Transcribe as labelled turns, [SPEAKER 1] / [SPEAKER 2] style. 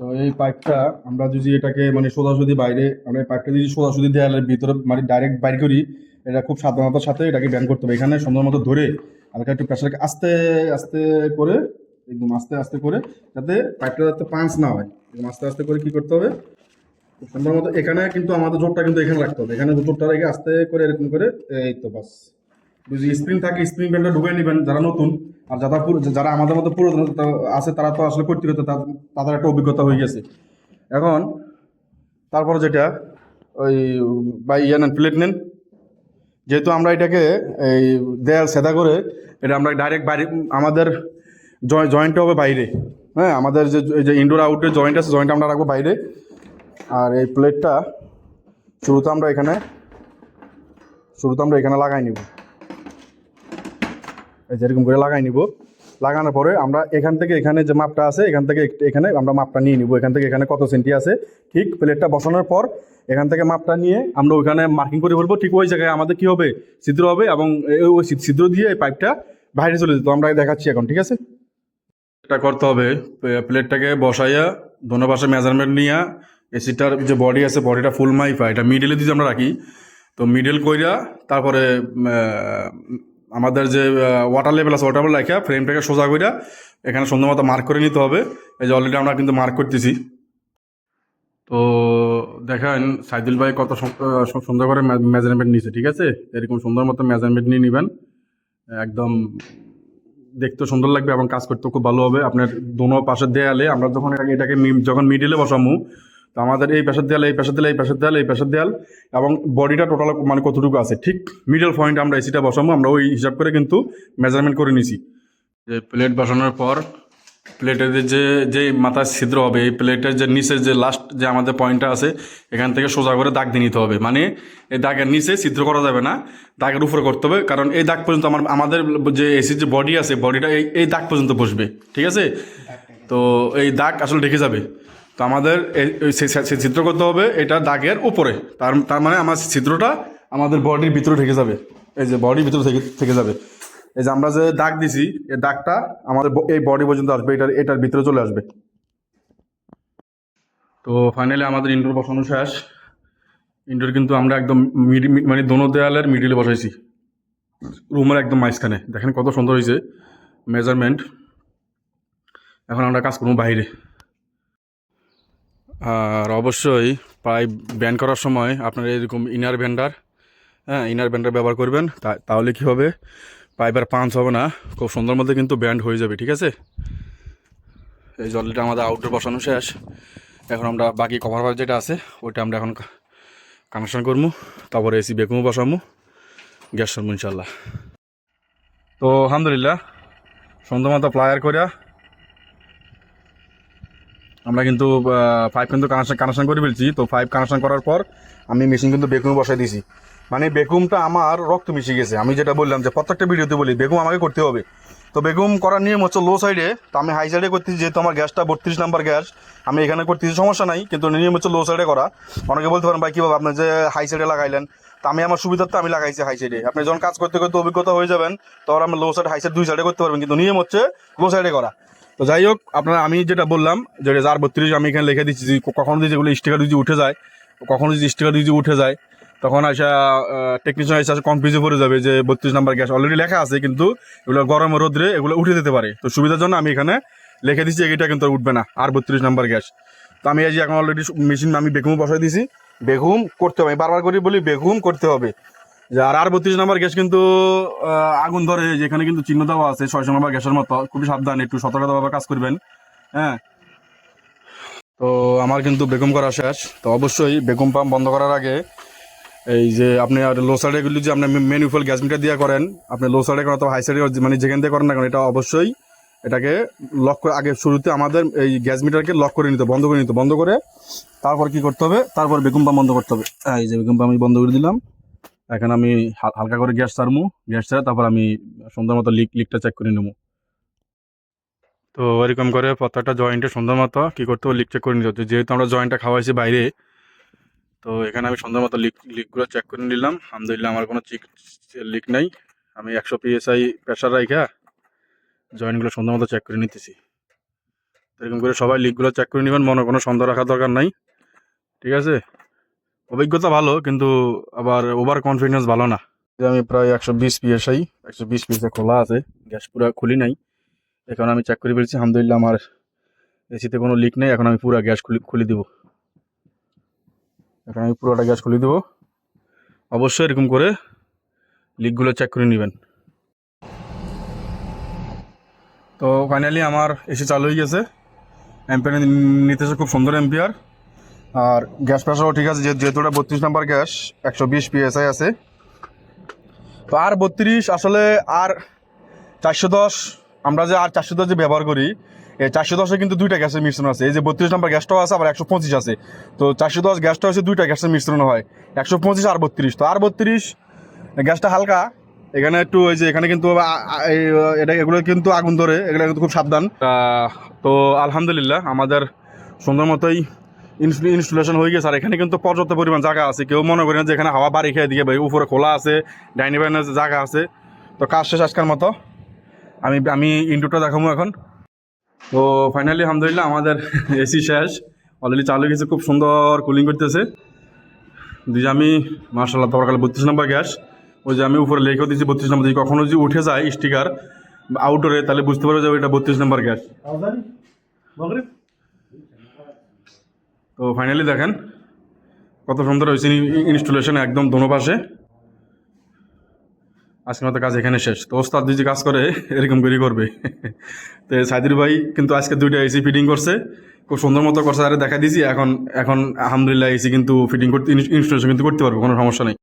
[SPEAKER 1] তো এই পাইপটা আমরা যদি এটাকে মানে সোজাসুজি বাইরে, আমরা এই পাইপটা যদি সোজাসুজি দেয়ালের ভিতরে মানে ডাইরেক্ট বাইর করি, এটা খুব সাবধানতার সাথে এটাকে ব্যান করতে হবে। এখানে সুন্দর মতো ধরে হালকা একটু প্রেশারকে আস্তে আস্তে করে, একদম আস্তে আস্তে করে, যাতে পাইপটা যাতে পাঞ্চ না হয়, একদম আস্তে আস্তে করে কি করতে হবে, খুব সুন্দর মতো এখানে কিন্তু আমাদের জোরটা কিন্তু এখানে রাখতে হবে। এখানে জোরটা রেখে আস্তে করে এরকম করে, এই তো বাস। যদি স্প্রিং থাকে স্প্রিং প্যানটা ঢুকিয়ে নেবেন যারা নতুন। আর যারা আমাদের মতো পুরাতন আছে তারা তো আসলে করতে করতে তাদের একটা অভিজ্ঞতা হয়ে গেছে। এখন তারপরে যেটা, ওই বা ইয়ে নেন, প্লেট নেন। যেহেতু আমরা এটাকে এই দেয়াল সেদা করে এটা আমরা ডাইরেক্ট বাইরে, আমাদের জয়েন্টটা হবে বাইরে। হ্যাঁ, আমাদের যে ইনডোর আউটডোর জয়েন্ট আছে, জয়েন্ট আমরা রাখবো বাইরে। আর এই প্লেটটা শুরুতে আমরা এখানে লাগাই নিব, এই যেরকম করে লাগাই নিব। লাগানোর পরে আমরা এখান থেকে এখানে যে মাপটা আছে, এখান থেকে এখানে আমরা মাপটা নিয়ে নিব। এখান থেকে এখানে কত সেন্টি আছে, ঠিক প্লেটটা বসানোর পর এখান থেকে মাপটা নিয়ে আমরা ওইখানে মার্কিং করে ফেলবো। ঠিক ওই জায়গায় আমাদের কি হবে, ছিদ্র হবে, এবং ওই ছিদ্র দিয়ে এই পাইপটা বাইরে চলে যেত। আমরা দেখাচ্ছি এখন, ঠিক আছে। এটা করতে হবে, প্লেটটাকে বসাইয়া দোনো পাশে মেজারমেন্ট নিয়ে এসিটার যে বডি আছে, বডিটা ফুল মাইপা এটা মিডলে যদি আমরা রাখি, তো মিডল কইরা তারপরে আমাদের যে ওয়াটার লেভেল আছে, ওয়াটার লেভেল রাখা ফ্রেমটাকে সোজা কইরা এখানে সুন্দর মতো মার্ক করে নিতে হবে। এই যে অলরেডি আমরা কিন্তু মার্ক করতেছি। তো দেখেন সাইদুল ভাই কত সুন্দর করে মেজারমেন্ট নিয়েছে, ঠিক আছে। এরকম সুন্দর মতো মেজারমেন্ট নিয়ে নেবেন, একদম দেখতে সুন্দর লাগবে এবং কাজ করতে খুব ভালো হবে। আপনার দোনো পাশের দেয়ালে আমরা যখন এটাকে যখন মিডিলে বসামু, তো আমাদের এই পাশের দেয়াল, এই পাশের দেয়াল, এই পাশের দেয়াল, এই পাশের দেয়াল, এবং বডিটা টোটাল মানে কতটুকু আছে, ঠিক মিডল পয়েন্ট আমরা এসিটা বসামু। আমরা ওই হিসাব করে কিন্তু মেজারমেন্ট করে নিছি। যে প্লেট বসানোর পর প্লেটের যে যে মাথায় ছিদ্র হবে, এই প্লেটের যে নিচে যে লাস্ট যে আমাদের পয়েন্টটা আছে, এখান থেকে সোজা করে দাগ দিয়ে নিতে হবে। মানে এই দাগের নিচে ছিদ্র করা যাবে না, দাগের উপরে করতে হবে। কারণ এই দাগ পর্যন্ত আমাদের যে এসির যে বডি আছে, বডিটা এই দাগ পর্যন্ত বসবে, ঠিক আছে। তো এই দাগ আসলে ঢেকে যাবে। তো আমাদের ছিদ্র করতে হবে এটা দাগের উপরে। তার মানে আমার ছিদ্রটা আমাদের বডির ভিতরে ঢেকে যাবে, এই যে বডির ভিতরে থেকে যাবে। এই যে আমরা যে দাগ দিছি, এই দাগটা আমাদের এই বডি পর্যন্ত আসবে, এটার ভিতরে চলে আসবে। তো ফাইনালি আমাদের ইনডোর বসানো শেষ। ইনডোর কিন্তু আমরা একদম মানে দোনো দেয়ালের মিডিলে বসাইছি, রুমের একদম মাঝখানে। দেখেন কত সুন্দর হয়েছে মেজারমেন্ট। এখন আমরা কাজ করবো বাইরে। আর অবশ্যই পাইপ ব্যান্ড করার সময় আপনারা এরকম ইনার ব্যান্ডার, হ্যাঁ ইনার ব্যান্ডার ব্যবহার করবেন। তাহলে কি হবে, পাইপের পাঞ্চ হবে না, খুব সুন্দর মধ্যে কিন্তু ব্যান্ড হয়ে যাবে, ঠিক আছে। এই জলটা আমাদের আউটডোর বসানো শেষ। এখন আমরা বাকি কভার পাইপ যেটা আছে ওইটা আমরা এখন কানেকশন করবো, তারপরে এসি বেকুমও বসামো, গ্যাস সরবো ইনশাল্লাহ। তো আলহামদুলিল্লাহ সুন্দর মতো প্লায়ার করে আমরা কিন্তু পাইপ কিন্তু কানেকশন করে ফেলছি। তো পাইপ কানেকশন করার পর আমি মেশিন কিন্তু বেকুম বসাই দিয়েছি। মানে বেকুমটা আমার রক্ত মিশে গেছে। আমি যেটা বললাম যে প্রত্যেকটা ভিডিওতে বলি বেকুম আমাকে করতে হবে। তো বেকুম করার নিয়ম হচ্ছে লো সাইডে, তো আমি হাই সাইডে করতেছি, যেহেতু আমার গ্যাসটা 32 নাম্বার গ্যাস, আমি এখানে করতেছি, সমস্যা নাই। কিন্তু নিয়ম হচ্ছে লো সাইডে করা। অনেকে বলতে পারেন ভাই কীভাবে আপনি যে হাই সাইডে লাগাইলেন, তো আমি আমার সুবিধার্থে আমি লাগাইছি হাই সাইডে। আপনি যখন কাজ করতে করতে অভিজ্ঞতা হয়ে যাবেন, তখন আপনি লো সাইড হাই সাইড দুই সাইডে করতে পারবেন, কিন্তু নিয়ম হচ্ছে লো সাইডে করা। তো যাই হোক, আপনারা আমি যেটা বললাম যে 432 আমি এখানে লিখে দিচ্ছি। কখনো যদি যেগুলো স্টিকার যদি উঠে যায়, কখনো যদি স্টিকার যদি উঠে যায়, তখন আসা টেকনিশিয়ান এসে কনফিউজে পড়ে যাবে যে 32 নাম্বার গ্যাস অলরেডি লেখা আছে, কিন্তু এগুলো গরমে রোদ্রে এগুলো উঠে যেতে পারে। তো সুবিধার জন্য আমি এখানে লিখে দিচ্ছি এটা কিন্তু উঠবে না, 32 নাম্বার গ্যাস। তো আমি এই যে এখন অলরেডি মেশিন আমি বেকুম বসাই দিয়েছি। বেকুম করতে হবে, আমি বারবার করে বলি বেকুম করতে হবে। যে আর 32 নাম্বার গ্যাস কিন্তু আগুন ধরে, যেখানে কিন্তু চিহ্ন দেওয়া আছে 600 নাম্বার গ্যাসের মতো। খুবই সাবধান, একটু সতর্কতাভাবে কাজ করবেন, হ্যাঁ। তো আমার কিন্তু বেগম করা শেষ। তো অবশ্যই বেগম পাম্প বন্ধ করার আগে এই যে আপনি আর লো সাইডে গুলি যে আপনি ম্যানুয়াল গ্যাস মিটার দিয়ে করেন, আপনি লো সাইডে করেন অথবা হাই সাইডে, মানে যেখান থেকে করেন না কেন, এটা অবশ্যই এটাকে লক করে আগে শুরুতে আমাদের এই গ্যাস মিটারকে লক করে নিতে, বন্ধ করে তারপর কি করতে হবে, তারপর বেগম পাম্প বন্ধ করতে হবে। এই যে বেগম পাম্প আমি বন্ধ করে দিলাম। এখন আমি হালকা করে গ্যাস ছাড়বো, গ্যাস ছাড়া তারপর আমি সুন্দর মতো লিকটা চেক করে নেবো। তো এরকম করে প্রত্যেকটা জয়েন্টে সুন্দর মতো কী করতে হবে, লিক চেক করে নিতে হচ্ছে। যেহেতু আমরা জয়েন্টটা খাওয়াইছি বাইরে, তো এখানে আমি সুন্দর মতো লিকগুলো চেক করে নিলাম। আলহামদুলিল্লাহ আমার কোনো লিক নাই। আমি 100 PSI প্রেশার রাখা জয়েন্টগুলো সুন্দর মতো চেক করে নিতেছি। এরকম করে সবাই লিকগুলো চেক করে নেবেন, মনে কোনো সন্দেহ রাখার দরকার নাই, ঠিক আছে? অভিজ্ঞতা ভালো, কিন্তু আবার ওভার কনফিডেন্স ভালো না। আমি প্রায় 120 PSI, 120 PSI খোলা আছে, গ্যাস পুরো খুলি নাই। এখন আমি চেক করে ফেলছি, আলহামদুলিল্লাহ আমার এসিতে কোনো লিক নেই। এখন আমি পুরো গ্যাস খুলে দিব। এখন আমি পুরোটা গ্যাস খুলে দেবো। অবশ্যই এরকম করে লিকগুলো চেক করে নেবেন। তো ফাইনালি আমার এসি চালু হয়ে গেছে, অ্যাম্পিয়ার নিতেছে খুব সুন্দর অ্যাম্পিয়ার। আর গ্যাস প্রেশারও ঠিক আছে, যেহেতু ওটা 32 নাম্বার গ্যাস, 120 PSI আছে। তো আর 32 আসলে আর 410, আমরা যে আর 410 যে ব্যবহার করি, এই 410-এ কিন্তু দুইটা গ্যাসের মিশ্রণ আছে। এই যে 32 নাম্বার গ্যাসটাও আছে, আবার 125 আছে। তো 410 গ্যাসটা হচ্ছে দুইটা গ্যাসের মিশ্রণ হয়, 125 আর 32। তো আর 32 গ্যাসটা হালকা, এখানে একটু ওই যে এখানে কিন্তু এগুলো কিন্তু আগুন ধরে, এগুলো কিন্তু খুব সাবধান। তো আলহামদুলিল্লাহ আমাদের সুন্দর মতোই ইনস্টলেশন হয়ে গেছে। আর এখানে কিন্তু পর্যাপ্ত পরিমাণ জায়গা আছে, কেউ মনে করি না যে এখানে হাওয়া বাড়ি খেয়ে দিকে ভাই, উপরে খোলা আছে, ডাইনি বাইনে জায়গা আছে। তো কাজ শেষ আজকের মতো। আমি ইনডোরটা দেখাবো এখন। তো ফাইনালি আলহামদুলিল্লাহ আমাদের এসি শেষ, অলরেডি চালু হয়ে গেছে, খুব সুন্দর কুলিং করতেছে। দিয়ে আমি মার্শাল্লাহ তবরকাল 32 নম্বর গ্যাস, ওই যে আমি উপরে লেখেও দিচ্ছি 32 নম্বর। যদি কখনো যদি উঠে যায় স্টিকার আউটডোরে, তাহলে বুঝতে পারবে যে ওইটা 32 নম্বর গ্যাস। তো ফাইনালি দেখেন কত সুন্দর হয়েছে ইনস্টলেশন, একদম দোনো পাশে। আজকের মতো কাজ এখানে শেষ। তো ওস্তাদ যে কাজ করে এরকম করে করবে। তো সাইদুর ভাই কিন্তু আজকে 2টা এসি ফিটিং করছে, খুব সুন্দর মতো করছে, আরে দেখা দিয়েছি। এখন আলহামদুলিল্লাহ এসি কিন্তু ফিটিং করতে, ইনস্টলেশন কিন্তু করতে পারবো, কোনো সমস্যা নেই।